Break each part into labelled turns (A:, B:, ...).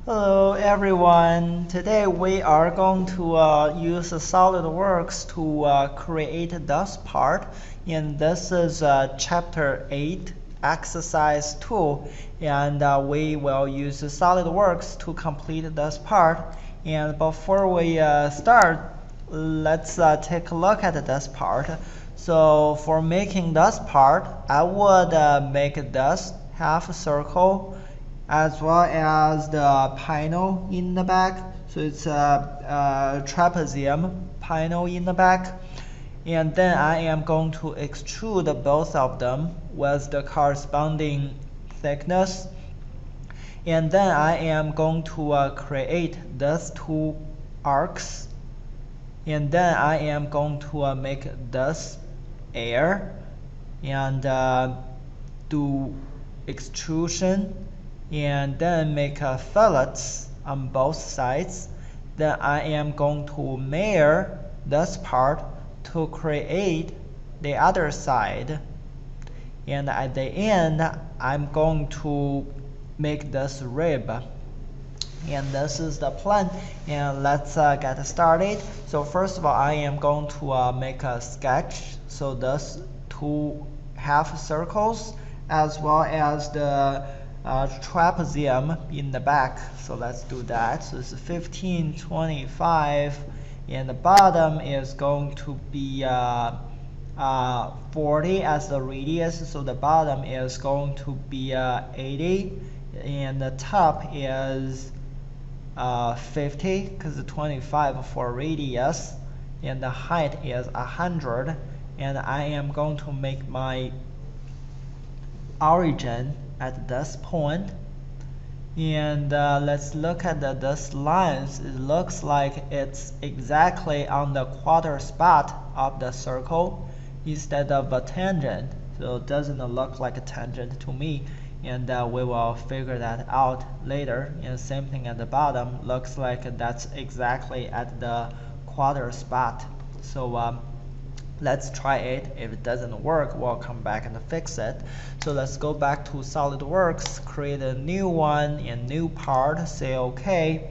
A: Hello everyone. Today we are going to use SolidWorks to create this part, and this is chapter 8 exercise 2, and we will use SolidWorks to complete this part. And before we start, let's take a look at this part. So for making this part, I would make this half circle as well as the panel in the back. So it's a trapezium panel in the back. And then I am going to extrude both of them with the corresponding thickness. And then I am going to create these two arcs. And then I am going to make this air and do extrusion, and then make fillets on both sides. Then I am going to mirror this part to create the other side. And at the end, I'm going to make this rib. And this is the plan, and let's get started. So first of all, I am going to make a sketch. So those two half circles as well as the trapezium in the back. So let's do that. So it's 15, 25, and the bottom is going to be 40 as the radius. So the bottom is going to be 80, and the top is 50 because the 25 for radius, and the height is 100. And I am going to make my origin at this point. And let's look at this lines. It looks like it's exactly on the quarter spot of the circle instead of a tangent. So it doesn't look like a tangent to me, and we will figure that out later. And same thing at the bottom, looks like that's exactly at the quarter spot. So let's try it. If it doesn't work, we'll come back and fix it. So let's go back to SolidWorks, create a new one and new part, say OK.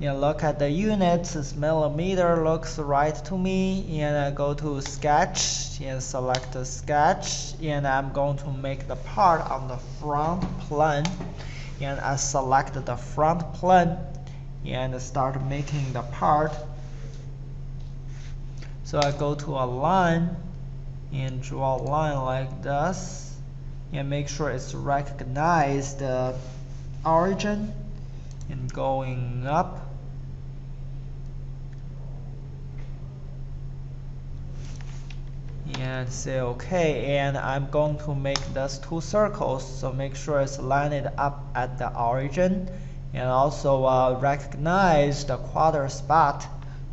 A: And look at the units, it's millimeter, looks right to me. And I go to sketch and select the sketch, and I'm going to make the part on the front plane. And I select the front plane and start making the part. So I go to a line and draw a line like this, and make sure it's recognized the origin, and going up. And say OK, and I'm going to make those two circles, so make sure it's lined up at the origin, and also recognize the quarter spot.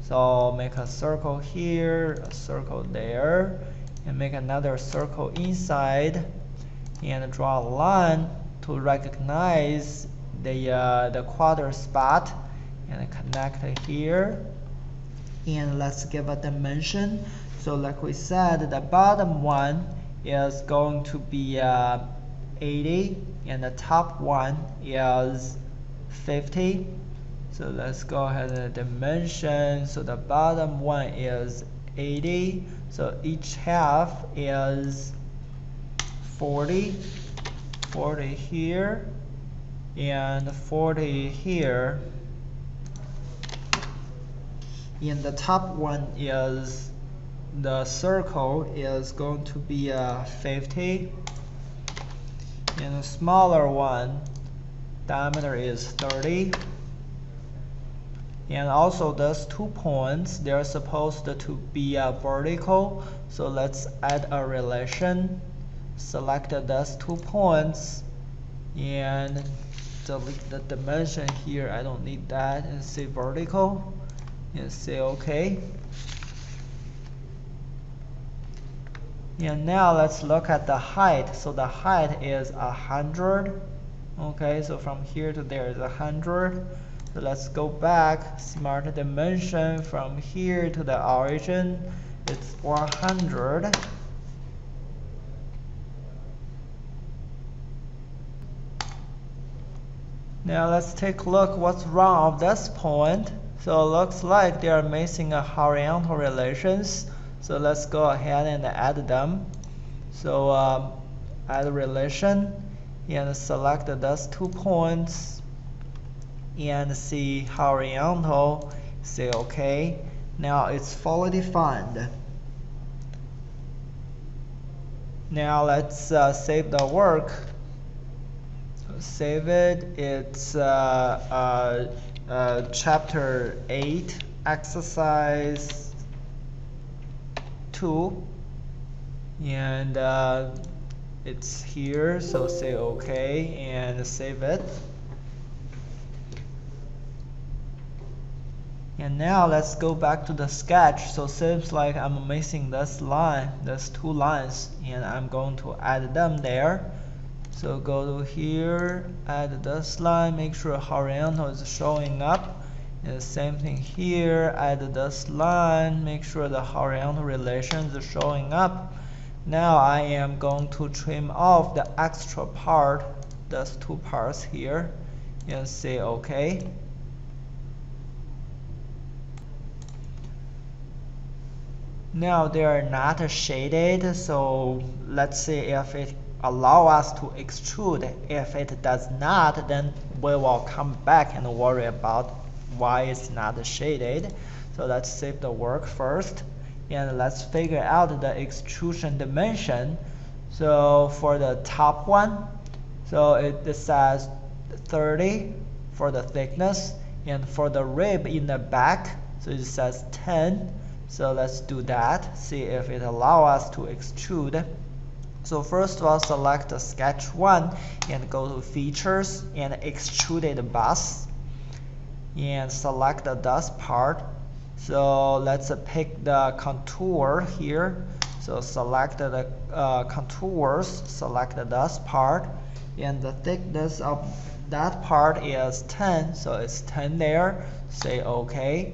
A: So make a circle here, a circle there, and make another circle inside, and draw a line to recognize the quarter spot, and connect it here. And let's give a dimension. So like we said, the bottom one is going to be 80, and the top one is 50. So let's go ahead and dimension. So the bottom one is 80. So each half is 40. 40 here and 40 here. And the top one is, the circle is going to be 50, and the smaller one, diameter is 30. And also those 2 points, they're supposed to be vertical. So let's add a relation. Select those 2 points and delete the dimension here. I don't need that, and say vertical, and say OK. And now let's look at the height. So the height is 100. Okay, so from here to there is 100. So let's go back, smart dimension from here to the origin. It's 100. Now let's take a look what's wrong of this point. So it looks like they are missing a horizontal relations. So let's go ahead and add them. So add relation and select those 2 points and see horizontal, say OK. Now it's fully defined. Now let's save the work. Save it. It's chapter 8, exercise 2, and it's here. So say OK and save it. And now let's go back to the sketch. So seems like I'm missing this line, these 2 lines, and I'm going to add them there. So go to here, add this line, make sure horizontal is showing up. And the same thing here, add this line, make sure the horizontal relations is showing up. Now I am going to trim off the extra part, those 2 parts here, and say OK. Now they are not shaded, so let's see if it allow us to extrude. If it does not, then we will come back and worry about why it's not shaded. So let's save the work first, and let's figure out the extrusion dimension. So for the top one, so it says 30 for the thickness, and for the rib in the back, so it says 10. So let's do that, see if it allows us to extrude. So first of all, select the sketch 1 and go to features and extruded bus and select the dust part. So let's pick the contour here. So select the contours, select the dust part, and the thickness of that part is 10, so it's 10 there. Say OK.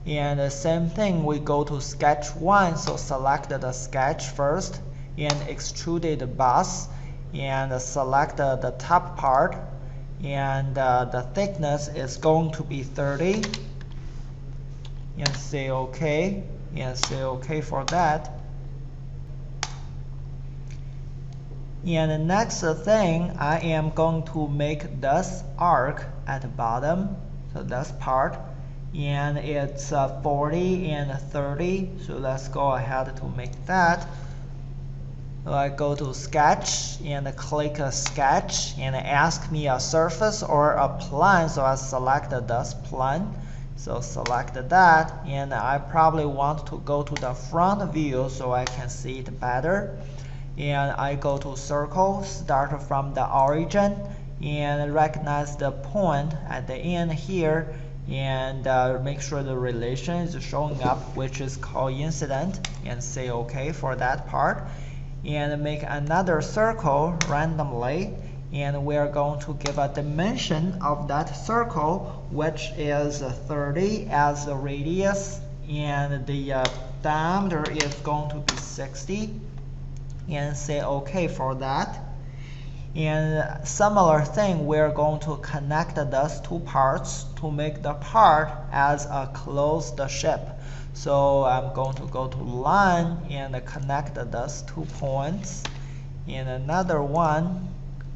A: And the same thing, we go to sketch 1, so select the sketch first and extruded bus and select the top part, and the thickness is going to be 30 and say OK, and say OK for that. And the next thing, I am going to make this arc at the bottom, so this part, and it's 40 and 30, so let's go ahead to make that. So I go to sketch and click a sketch and ask me a surface or a plane, so I select this plane. So select that, and I probably want to go to the front view so I can see it better. And I go to circle, start from the origin, and recognize the point at the end here, and make sure the relation is showing up, which is coincident, and say OK for that part. And make another circle randomly, and we're going to give a dimension of that circle, which is 30 as the radius, and the diameter is going to be 60, and say OK for that. And similar thing, we're going to connect those 2 parts to make the part as a closed ship. So I'm going to go to line and connect those 2 points. And another one,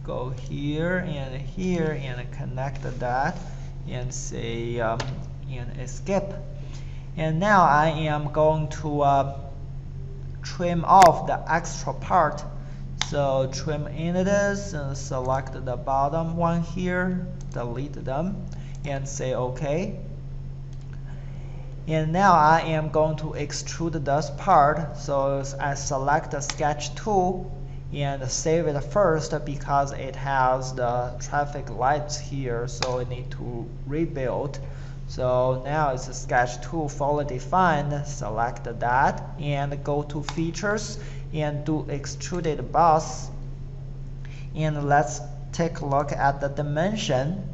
A: go here and connect that, and say and escape. And now I am going to trim off the extra part. So trim in this and select the bottom one here, delete them, and say OK. And now I am going to extrude this part. So I select the sketch tool and save it first because it has the traffic lights here, so I need to rebuild. So now it's a sketch tool fully defined. Select that and go to features and do extruded bus. And let's take a look at the dimension.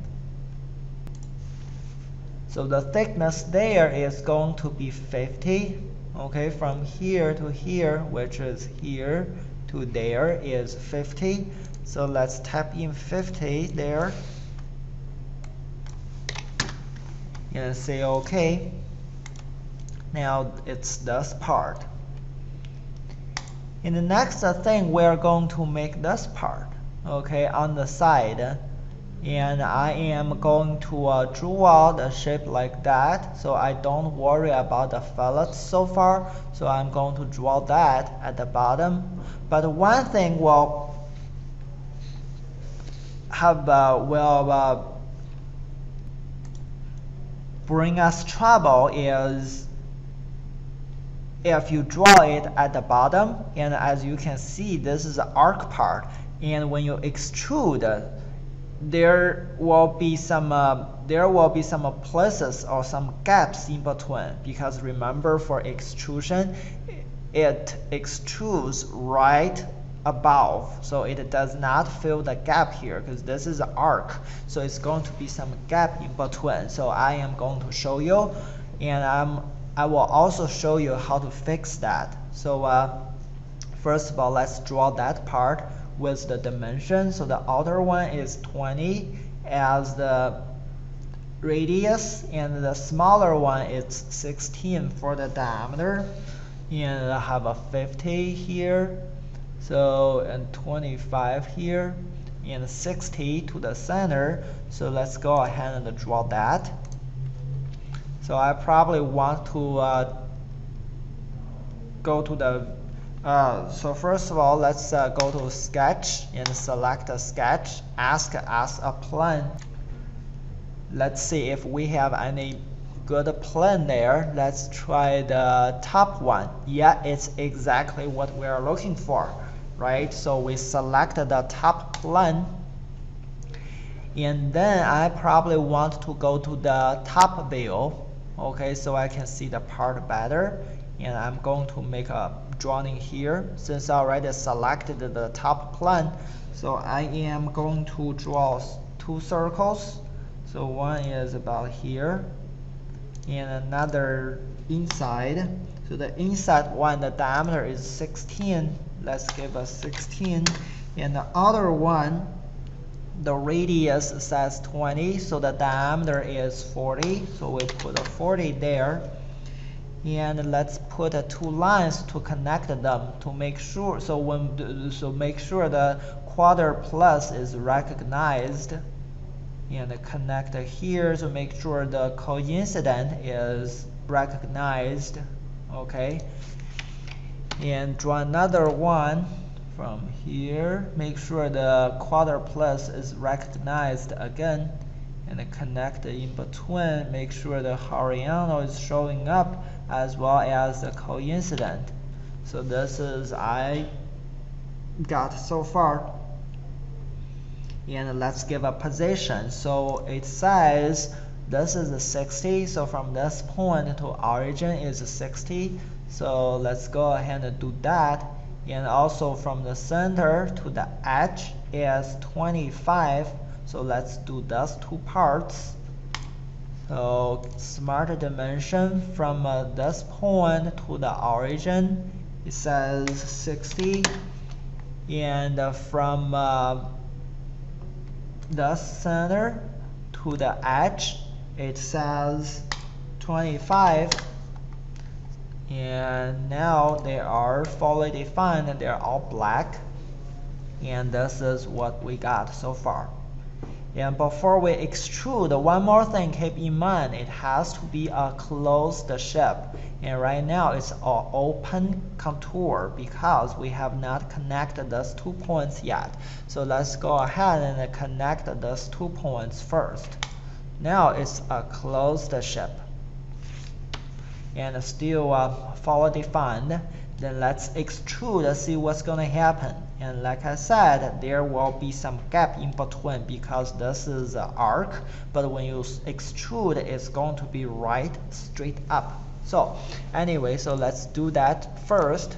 A: So the thickness there is going to be 50. Okay, from here to here, which is here to there, is 50. So let's type in 50 there. and say OK. Now it's this part. In the next thing, we're going to make this part, okay, on the side. And I am going to draw the shape like that, so I don't worry about the fillets so far. So I'm going to draw that at the bottom. But one thing will bring us trouble is if you draw it at the bottom, and as you can see, this is the arc part, and when you extrude, there will be some places or some gaps in between, because remember, for extrusion it extrudes right above, so it does not fill the gap here because this is an arc, so it's going to be some gap in between. So I am going to show you, and I will also show you how to fix that. So first of all, let's draw that part with the dimension. So the outer one is 20 as the radius, and the smaller one is 16 for the diameter, and I have a 50 here, so and 25 here, and 60 to the center. So let's go ahead and draw that. So I probably want to go to the so first of all, let's go to sketch and select a sketch, ask as a plane. Let's see if we have any good plane there. Let's try the top one. Yeah, it's exactly what we are looking for, right? So we select the top plane, and then I probably want to go to the top view, okay, so I can see the part better. And I'm going to make a drawing here since I already selected the top plane. So I am going to draw two circles. So one is about here and another inside. So the inside one, the diameter is 16. Let's give a 16. And the other one, the radius says 20, so the diameter is 40. So we put a 40 there. And let's put two lines to connect them to make sure. So make sure the quarter plus is recognized, and connect here to make sure the coincident is recognized. Okay. And draw another one from here. Make sure the quarter plus is recognized again, and connect in between. Make sure the horizontal is showing up as well as the coincident. So this is I got so far. And let's give a position. So it says this is 60. So from this point to origin is 60. So let's go ahead and do that. And also from the center to the edge is 25. So let's do those two parts. So smart dimension from this point to the origin, it says 60, and from the center to the edge, it says 25. And now they are fully defined, and they're all black, and this is what we got so far. And before we extrude, one more thing, keep in mind, it has to be a closed shape. And right now it's an open contour because we have not connected those 2 points yet. So let's go ahead and connect those 2 points first. Now it's a closed shape and still fully defined. Then let's extrude, see what's going to happen. And like I said, there will be some gap in between because this is an arc, but when you extrude, it's going to be right straight up. So anyway, so let's do that first.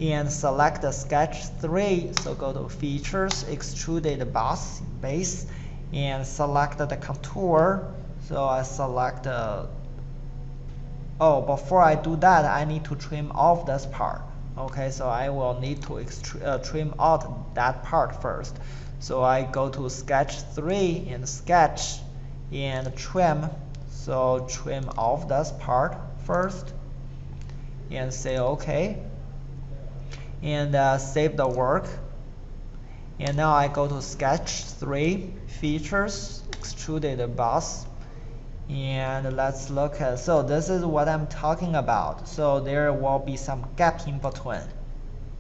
A: And select the sketch 3. So go to features, extruded base, and select the contour. So I select oh, before I do that, I need to trim off this part. Okay, so I will need to trim out that part first. So I go to sketch 3 and sketch, and trim. So trim off this part first and say OK. And save the work. And now I go to Sketch 3, Features, Extruded Boss. And let's look at, so this is what I'm talking about. So there will be some gap in between.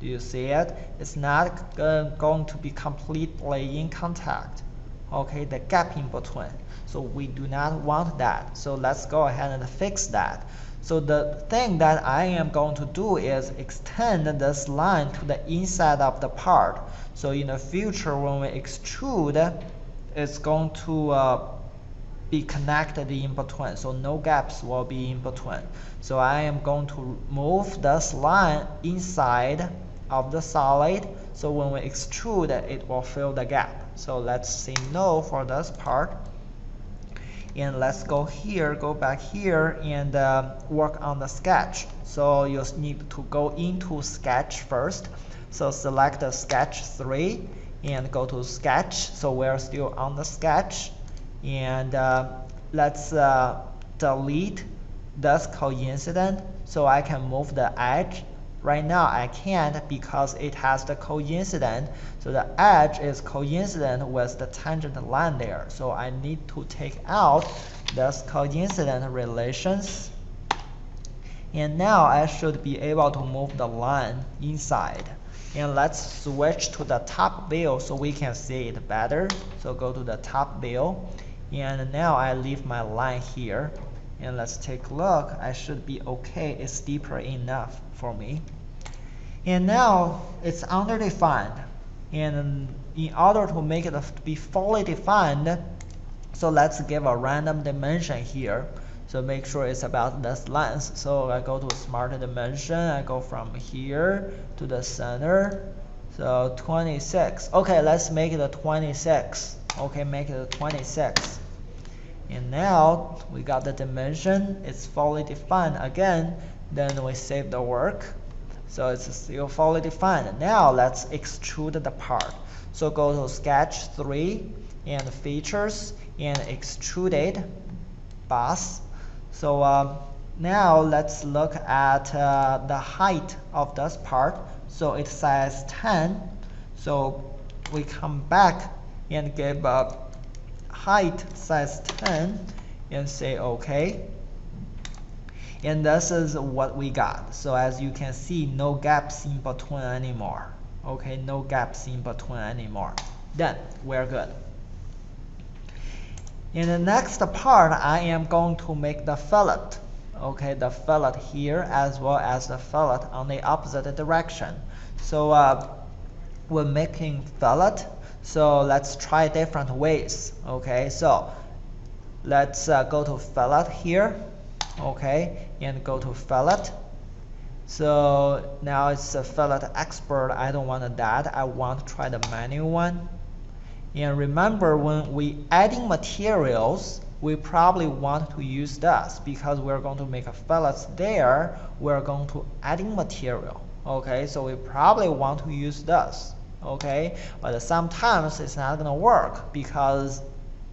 A: Do you see it? It's not going to be completely in contact. Okay, the gap in between. So we do not want that. So let's go ahead and fix that. So the thing that I am going to do is extend this line to the inside of the part. So in the future, when we extrude, it's going to be connected in between. So no gaps will be in between. So I am going to move this line inside of the solid. So when we extrude, it will fill the gap. So let's say no for this part. And let's go here, go back here, and work on the sketch. So you need to go into sketch first. So select the sketch 3 and go to sketch. So we're still on the sketch. And let's delete this coincident so I can move the edge. Right now I can't because it has the coincident. So the edge is coincident with the tangent line there. So I need to take out this coincident relations. And now I should be able to move the line inside. And let's switch to the top view so we can see it better. So go to the top view. And now I leave my line here. And let's take a look. I should be okay. It's deeper enough for me. And now it's underdefined. And in order to make it be fully defined, so let's give a random dimension here. So make sure it's about this length. So I go to Smart Dimension. I go from here to the center. So 26. Okay, let's make it a 26. Okay, make it a 26. And now we got the dimension. It's fully defined again. Then we save the work. So it's still fully defined. Now let's extrude the part. So go to Sketch 3 and Features and Extruded Boss. So now let's look at the height of this part. So it says 10. So we come back and give a height size 10 and say OK. And this is what we got. So as you can see, no gaps in between anymore. Okay, no gaps in between anymore. Then we're good. In the next part, I am going to make the fillet. Okay, the fillet here as well as the fillet on the opposite direction. So we're making fillet. So let's try different ways. Okay, so let's go to fillet here. Okay, and go to fillet. So now it's a fillet expert. I don't want that. I want to try the manual one. And remember, when we adding materials, we probably want to use this because we're going to make a fillets there. We're going to adding material. Okay, so we probably want to use this. Okay, but sometimes it's not going to work because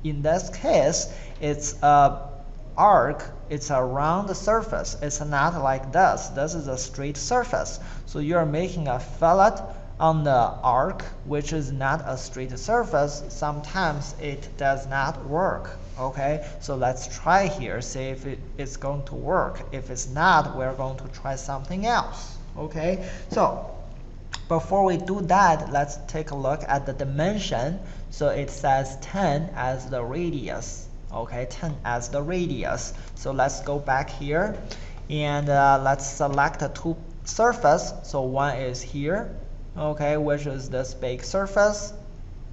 A: in this case, it's a arc. It's a round surface. It's not like this. This is a straight surface. So you're making a fillet on the arc, which is not a straight surface. Sometimes it does not work. Okay, so let's try here, see if it's going to work. If it's not, we're going to try something else. Okay, so before we do that, let's take a look at the dimension. So it says 10 as the radius. Okay, 10 as the radius. So let's go back here and let's select the two surface. So one is here, okay, which is this big surface.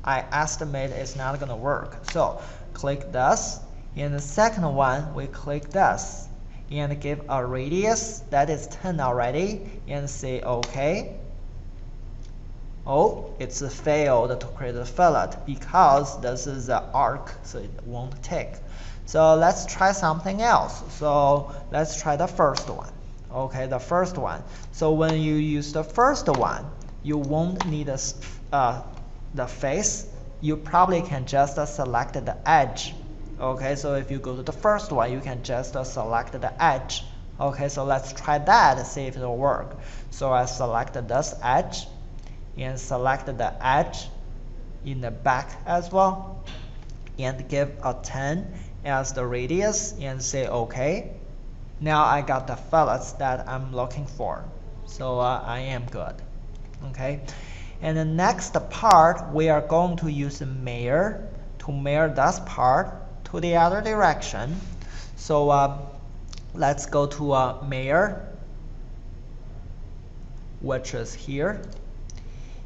A: I estimate it's not going to work. So click this. And the second one, we click this and give a radius that is 10 already and say OK. Oh, it's failed to create a fillet because this is an arc, so it won't take. So let's try something else. So let's try the first one. Okay, the first one. So when you use the first one, you won't need the face. You probably can just select the edge. Okay, so if you go to the first one, you can just select the edge. Okay, so let's try that, see if it'll work. So I select this edge and select the edge in the back as well, and give a 10 as the radius and say OK. Now I got the fillets that I'm looking for, so I am good. Okay, and the next part, we are going to use a mirror to mirror this part to the other direction. So let's go to mirror, which is here,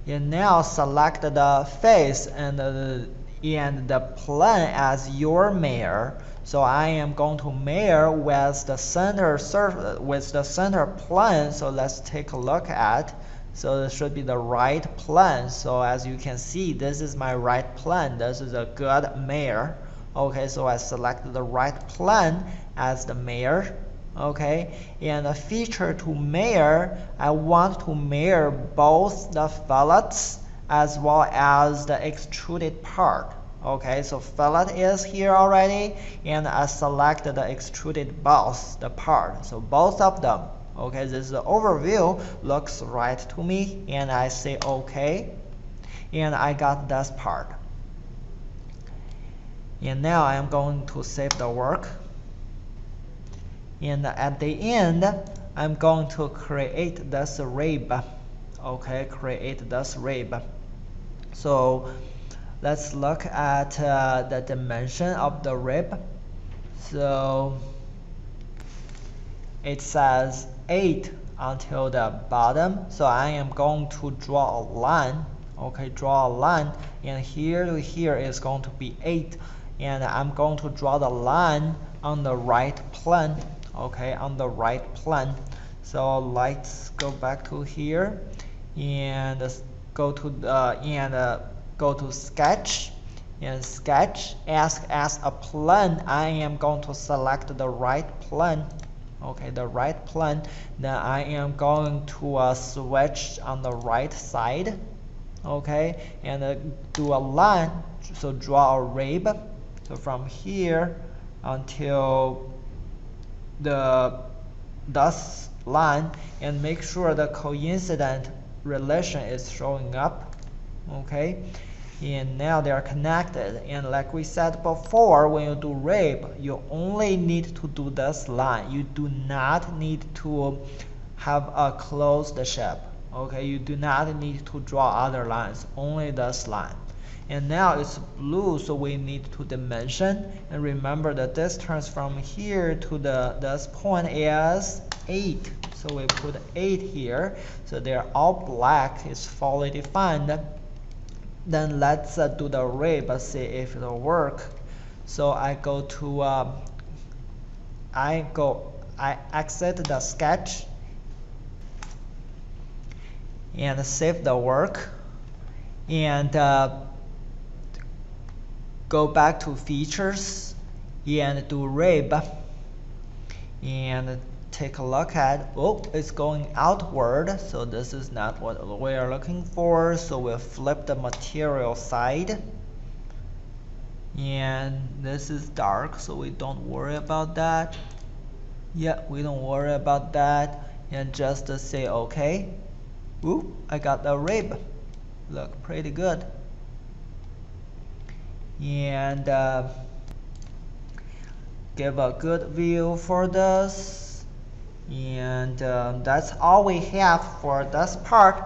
A: and now select the face and the plane as your mirror. So I am going to mirror with the center plane. So let's take a look at. So this should be the right plane. So as you can see, this is my right plane. This is a good mirror. Okay, so I select the right plane as the mirror. Okay, and the feature to mirror, I want to mirror both the fillets as well as the extruded part. Okay, so fillet is here already, and I select the extruded both the part. So both of them. Okay, this is the overview, looks right to me, and I say OK, and I got this part. And now I'm going to save the work. And at the end, I'm going to create this rib. Okay, create this rib. So let's look at the dimension of the rib. So it says 8 until the bottom. So I am going to draw a line. Okay, draw a line, and here to here is going to be 8. And I'm going to draw the line on the right plane. Okay, on the right plane. So let's go back to here and go to sketch, and sketch as a plane. I am going to select the right plane. Okay, the right plane. Then I am going to switch on the right side. Okay, and do a line. So draw a rib. So from here until this line, and make sure the coincident relation is showing up. Okay, and now they are connected, and like we said before, when you do rib, you only need to do this line. You do not need to have a closed shape. Okay, you do not need to draw other lines, only this line. And now it's blue, so we need to dimension, and remember the distance from here to this point is 8. So we put 8 here, so they're all black, it's fully defined. Then let's do the rib, see if it'll work. So I go to I exit the sketch and save the work, and go back to features and do rib, and take a look at, oh, it's going outward, so this is not what we are looking for. So we'll flip the material side, and this is dark, so we don't worry about that. Yeah, we don't worry about that, and just say OK. Ooh, I got the rib. Look pretty good. And give a good view for this, and that's all we have for this part.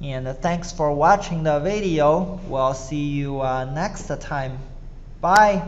A: And thanks for watching the video. We'll see you next time. Bye.